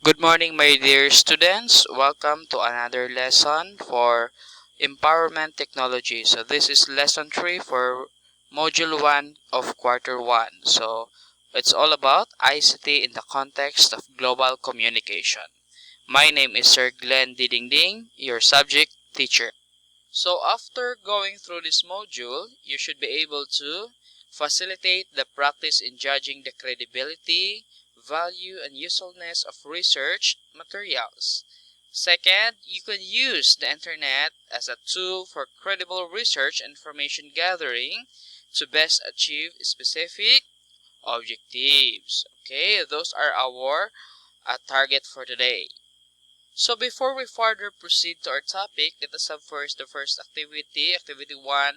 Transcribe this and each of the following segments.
Good morning, my dear students. Welcome to another lesson for Empowerment Technology. So this is lesson 3 for module 1 of quarter 1. So it's all about ICT in the context of global communication. My name is Sir Glenn Didingding, your subject teacher. So after going through this module, you should be able to facilitate the practice in judging the credibility, value, and usefulness of research materials. Second, you can use the internet as a tool for credible research and information gathering to best achieve specific objectives. Okay, those are our target for today. So before we further proceed to our topic, let us have first the first activity, activity 1,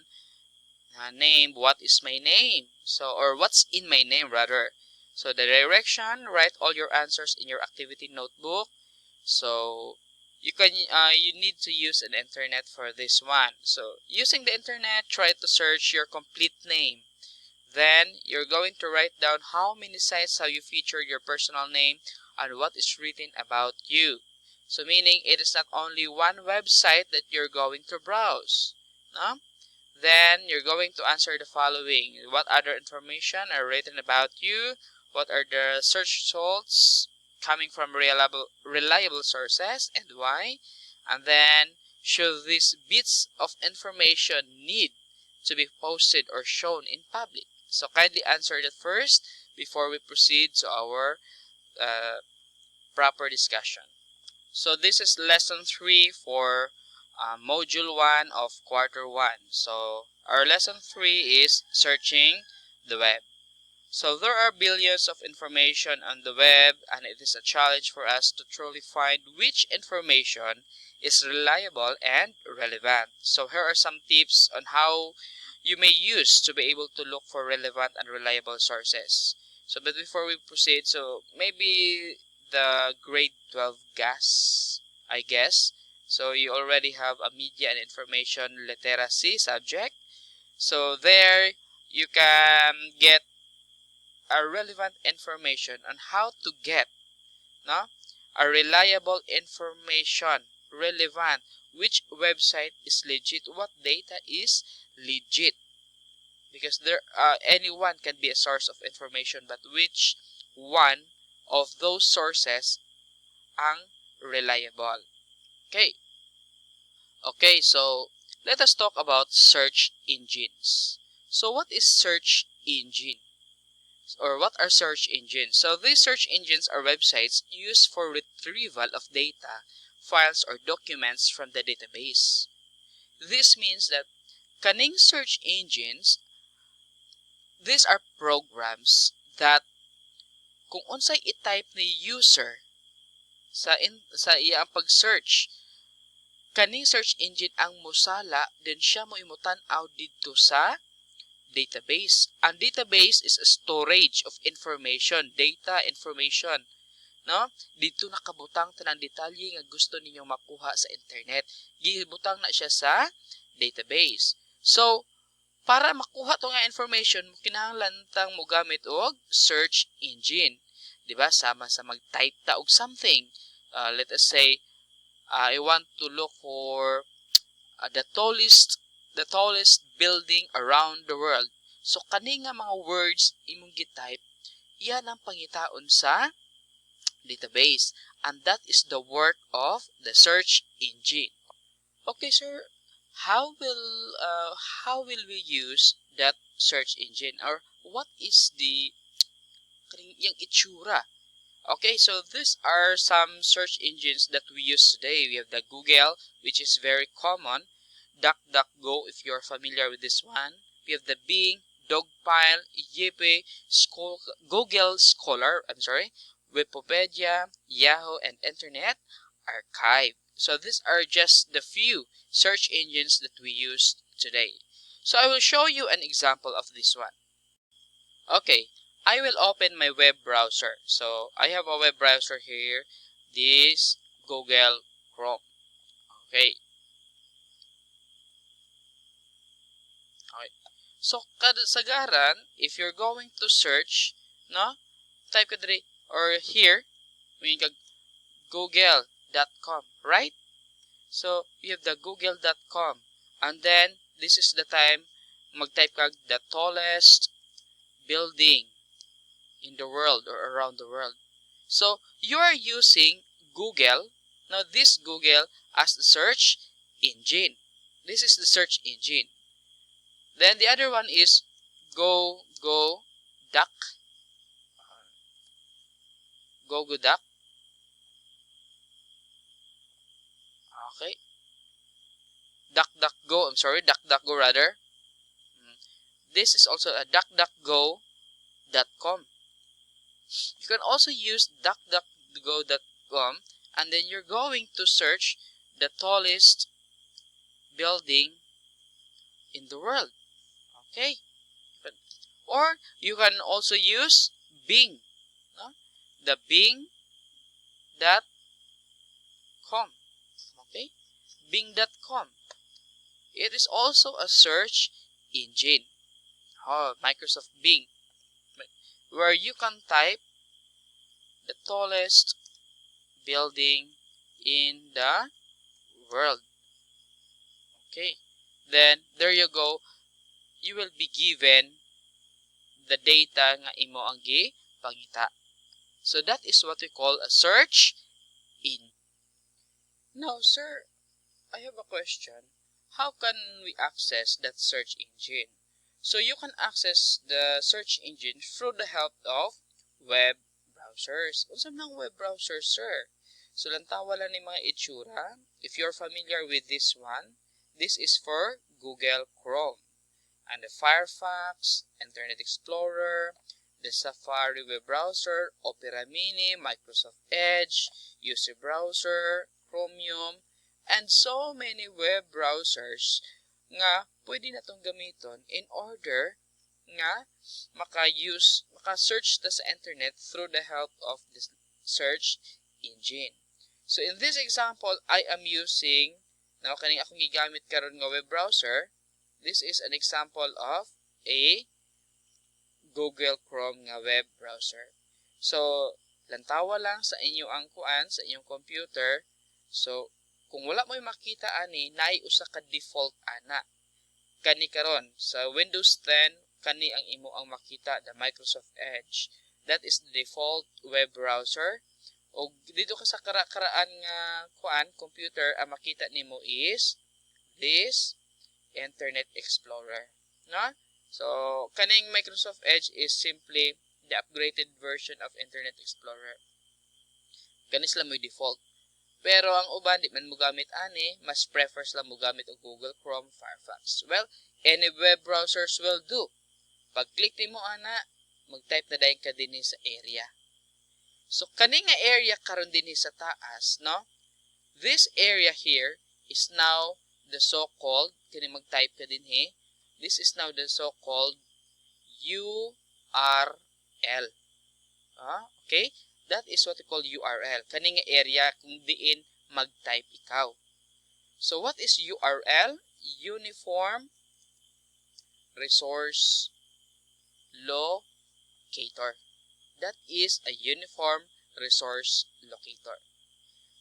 named what is my name? So, or what's in my name rather. So the direction, write all your answers in your activity notebook. So you need to use an internet for this one. So using the internet, try to search your complete name. Then you're going to write down how many sites have you featured your personal name and what is written about you. So meaning it is not only one website that you're going to browse. No? Then you're going to answer the following. What other information are written about you? What are the search results coming from reliable sources and why? And then should these bits of information need to be posted or shown in public? So kindly answer that first before we proceed to our proper discussion. So this is lesson 3 for module 1 of quarter 1. So our lesson 3 is searching the web. So there are billions of information on the web, and it is a challenge for us to truly find which information is reliable and relevant. So here are some tips on how you may use to be able to look for relevant and reliable sources. So but before we proceed, so maybe the grade 12 GAS, I guess. So you already have a media and information literacy subject. So there you can get a relevant information on how to get a reliable information, relevant, which website is legit, what data is legit, because there anyone can be a source of information, but which one of those sources ang reliable. Okay, so let us talk about search engines. So what is search engine? Or what are search engines? So these search engines are websites used for retrieval of data, files, or documents from the database. This means that kaning search engines, these are programs that kung unsay i-type ni user sa iyang pag-search, kaning search engine ang mosala, then siya mo imutan-aw dito sa database. Ang database is a storage of information, data, information. No? Dito nakabutang tanang detalye nga gusto ninyong makuha sa internet. Gibutang na siya sa database. So, para makuha to nga information, kinahanglan tang mo gamit og search engine. Diba? Sama sa mag-type ta og something. Let us say, I want to look for the tallest building around the world. So kani nga mga words imong gi-type, iyan ang pangitaon sa database, and that is the work of the search engine. Okay, sir, how will we use that search engine, or what is the yung itsura? Okay, so these are some search engines that we use today. We have the Google, which is very common. DuckDuckGo, if you're familiar with this one. We have the Bing, Dogpile, Yipe, Google Scholar, Wikipedia, Yahoo, and Internet Archive. So these are just the few search engines that we use today. So I will show you an example of this one. Okay, I will open my web browser. So I have a web browser here, this Google Chrome. Okay. So kasagaran, if you're going to search, no, type ka diri or here, may kag google.com, right? So you have the google.com, and then this is the time mag-type ka the tallest building in the world or around the world. So you are using Google. Now this Google as the search engine. This is the search engine. Then the other one is Duck. Duck. Okay. DuckDuckGo. I'm sorry, DuckDuckGo rather. This is also a DuckDuckGo.com. You can also use DuckDuckGo.com, and then you're going to search the tallest building in the world. Okay. Or you can also use Bing. No? The Bing.com. Okay. Bing.com. It is also a search engine. Oh, Microsoft Bing. Where you can type the tallest building in the world. Okay. Then, there you go. You will be given the data nga imo ang gipangita. So that is what we call a search engine. Now, sir, I have a question. How can we access that search engine? So you can access the search engine through the help of web browsers. Unsa man web browsers, sir? So lantawa lang ni mga itsura. If you're familiar with this one, this is for Google Chrome. And the Firefox, Internet Explorer, the Safari web browser, Opera Mini, Microsoft Edge, UC Browser, Chromium, and so many web browsers nga pwede natong gamiton in order nga maka-search ta sa internet through the help of this search engine. So in this example, I am using kaning akong gigamit karon nga web browser. This is an example of a Google Chrome nga web browser. So, lantawa lang sa inyo ang kuan sa inyong computer. So, kung wala mo makita ani, naay usa ka default ana. Kani karon sa Windows 10, kani ang imo ang makita, the Microsoft Edge. That is the default web browser. O dito ka sa karaan nga kuan computer, ang makita nimo is this Internet Explorer, no? So, kaning Microsoft Edge is simply the upgraded version of Internet Explorer. Kani sila mo default. Pero ang uban di man mo gamit ani, mas prefer sila mo gamit og Google Chrome, Firefox. Well, any web browsers will do. Pag click nimo ana, mag-type na dayon ka dinhi sa area. So kani nga area karon dinhi sa taas, no? This area here is now the so-called, kini mag-type ka dinhi, this is now the so-called URL. Okay? That is what we call URL. Kaning area kung diin mag-type ikaw. So what is URL? Uniform Resource Locator. That is a Uniform Resource Locator.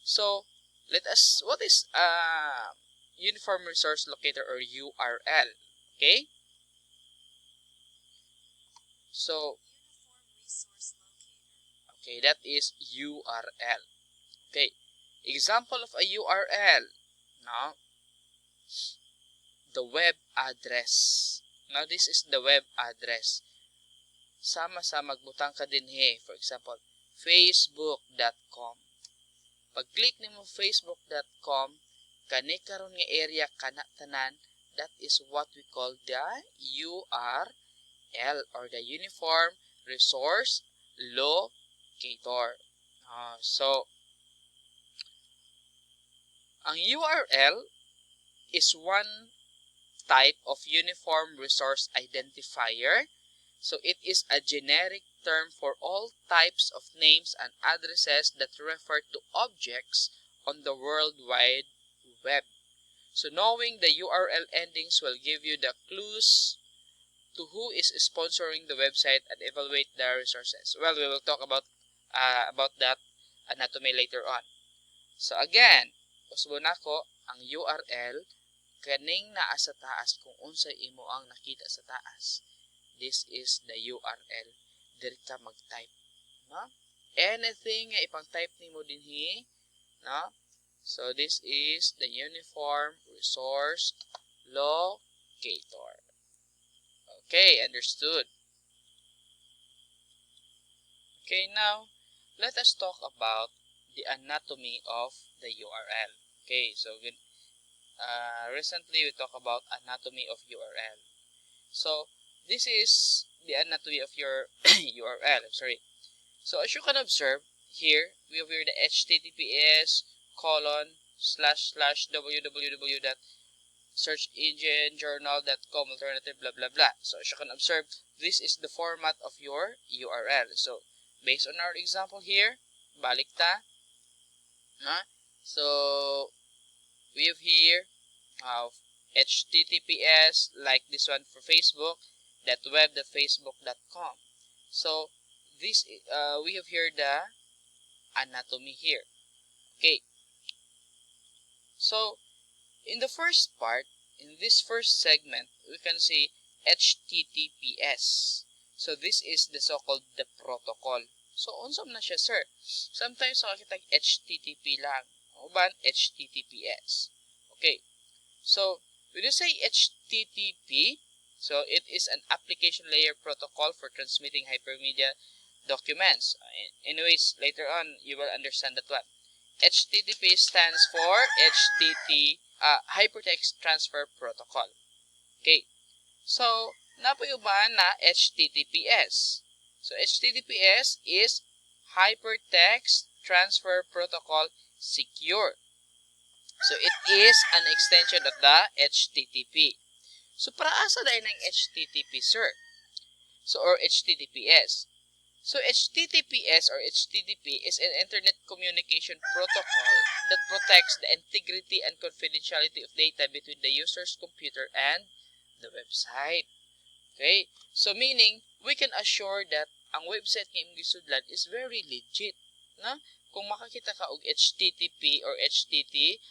So, what is Uniform Resource Locator or URL? Okay? So, okay, that is URL. Okay. Example of a URL. Now, the web address. Now, this is the web address. Sama-sama magbutang ka dinhi. For example, facebook.com. Pag-click nimo facebook.com, kani karon nga area kana tanan, that is what we call the URL or the Uniform Resource Locator. So, ang URL is one type of Uniform Resource Identifier. So, it is a generic term for all types of names and addresses that refer to objects on the World Wide Web. So, knowing the URL endings will give you the clues to who is sponsoring the website and evaluate the resources. Well, we will talk about that anatomy later on. So again, usbo nako ang URL kaning naa sa taas kung unsay imo ang nakita sa taas. This is the URL. Diri ka mag-type, no? Anything nga ipang-type nimo dinhi, no? So this is the Uniform Resource Locator. Okay, understood. Okay, now let us talk about the anatomy of the URL. Okay, so recently we talked about anatomy of URL. So this is the anatomy of your URL. I'm sorry. So as you can observe here, we have here the https://www.searchenginejournal.com alternative blah blah blah. So as you can observe, this is the format of your URL. So based on our example here, balik ta, no? So we have here https like this one for Facebook, .web.facebook.com. So this we have here the anatomy here. Okay, so in the first part, in this first segment, we can see HTTPS. So this is the so-called the protocol. So unsa man na siya, sir? Sometimes makikita HTTP lang, uban HTTPS. Okay, so when you say HTTP, so it is an application layer protocol for transmitting hypermedia documents. Anyways, later on you will understand that one. HTTP stands for Hypertext Transfer Protocol. Okay, so napayuban na HTTPS. So HTTPS is Hypertext Transfer Protocol Secure. So it is an extension of the HTTP. So para asa dahil ng HTTP, sir? So or HTTPS. So HTTPS or HTTP is an internet communication protocol that protects the integrity and confidentiality of data between the user's computer and the website. Okay? So meaning, we can assure that ang website nga imong gisudlan is very legit, na? Kung makakita ka og HTTP or HTTPS.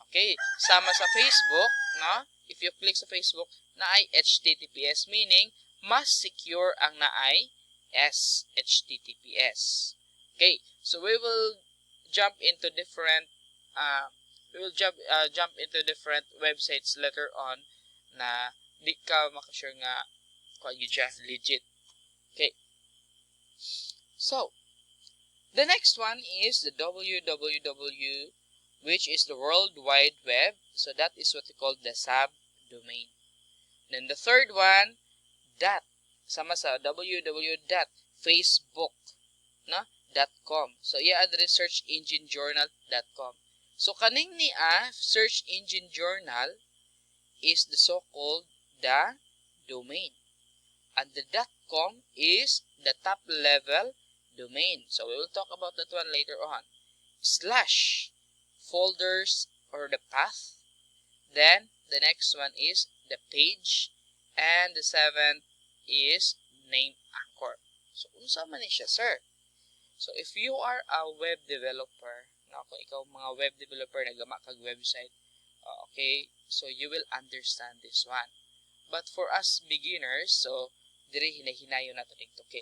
Okay? Sama sa Facebook, no? If you click sa Facebook, naay HTTPS, meaning mas secure ang naay HTTPS. Okay, so we will jump into different websites later on na di ka makasure nga legit. Okay, so the next one is the www, which is the World Wide Web. So that is what we call the subdomain. Then the third one, sama sa www.facebook.com. So yeah, address searchenginejournal.com. So kaning ni search engine journal is the so-called the domain, and the .com is the top level domain. So we will talk about that one later on. Slash folders or the path. Then the next one is the page, and the seventh is name anchor. So unsa man ni siya, sir? So if you are a web developer, kung ikaw mga web developer nagama kag website, okay, so you will understand this one. But for us beginners, so diri hinay-hinayon nato dito. Okay,